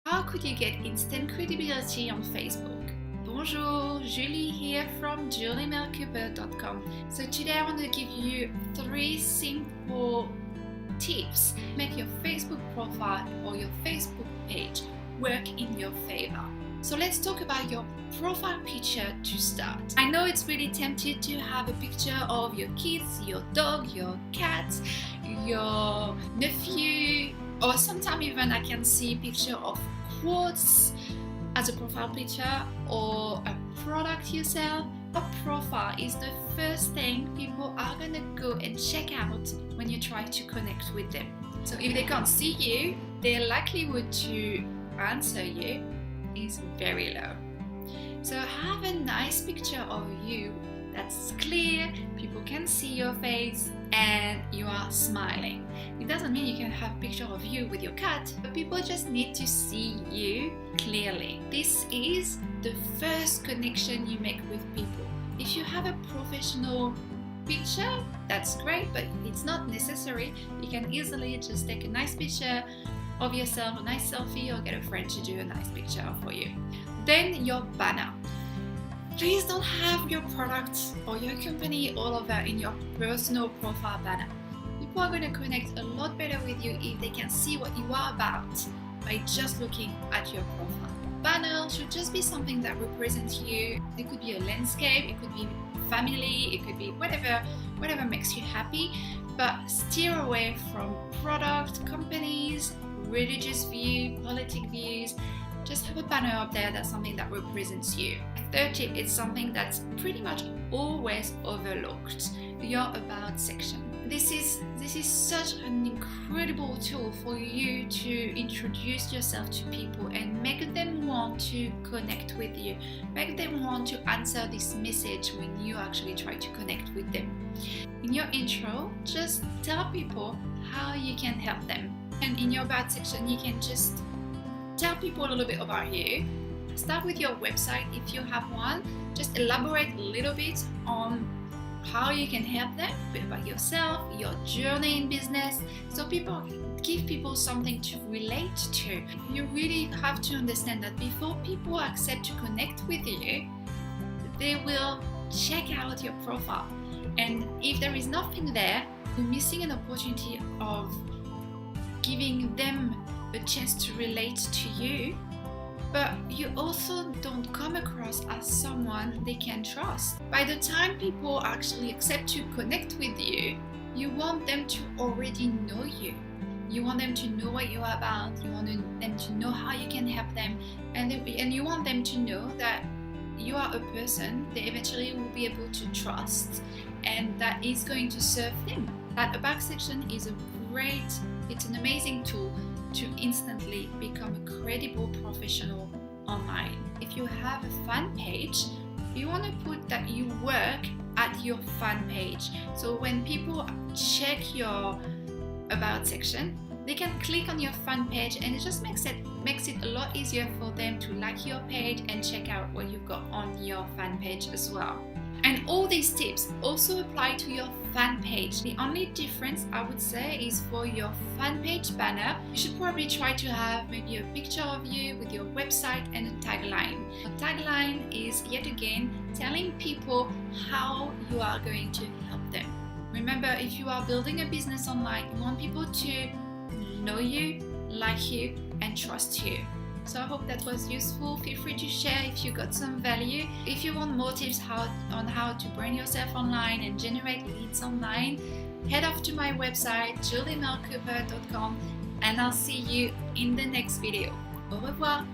How could you get instant credibility on Facebook? Bonjour, Julie here from juliemelcooper.com. So today I want to give you 3 simple tips to make your Facebook profile or your Facebook page work in your favor. So let's talk about your profile picture to start. I know it's really tempting to have a picture of your kids, your dog, your cat, your nephew, or sometimes even I can see a picture of quotes as a profile picture or a product you sell. A profile is the first thing people are gonna go and check out when you try to connect with them. So if they can't see you, their likelihood to answer you is very low. So have a nice picture of you that's clear, people can see your face and you are smiling. It doesn't mean you can have a picture of you with your cat, but people just need to see you clearly. This is the first connection you make with people. If you have a professional picture, that's great, but it's not necessary. You can easily just take a nice picture of yourself, a nice selfie, or get a friend to do a nice picture for you. Then your banner. Please don't have your product or your company all over in your personal profile banner. People are going to connect a lot better with you if they can see what you are about by just looking at your profile. Banner should just be something that represents you. It could be a landscape, it could be family, it could be whatever makes you happy, but steer away from product, companies, religious view, politic views. Just have a banner up there that's something that represents you. Third tip is something that's pretty much always overlooked, your about section. This is such an incredible tool for you to introduce yourself to people and make them want to connect with you, make them want to answer this message when you actually try to connect with them. In your intro, just tell people how you can help them. And in your about section, you can just tell people a little bit about you. Start with your website if you have one. Just elaborate a little bit on how you can help them, a bit about yourself, your journey in business, so give people something to relate to. You really have to understand that before people accept to connect with you, they will check out your profile. And if there is nothing there, you're missing an opportunity of giving them a chance to relate to you, but you also don't come across as someone they can trust. By the time people actually accept to connect with you, you want them to already know you. You want them to know what you are about. You want them to know how you can help them, and you want them to know that you are a person they eventually will be able to trust, and that is going to serve them. That about section is it's an amazing tool to instantly become a credible professional online. If you have a fan page, you want to put that you work at your fan page. So when people check your about section, they can click on your fan page, and it just makes it a lot easier for them to like your page and check out what you've got on your fan page as well. And all these tips also apply to your fan page. The only difference I would say is for your fan page banner, you should probably try to have maybe a picture of you with your website and a tagline. A tagline is yet again telling people how you are going to help them. Remember, if you are building a business online, you want people to know you, like you, and trust you. So I hope that was useful. Feel free to share if you got some value. If you want more tips on how to brand yourself online and generate leads online, head off to my website juliemelcooper.com, and I'll see you in the next video. Au revoir.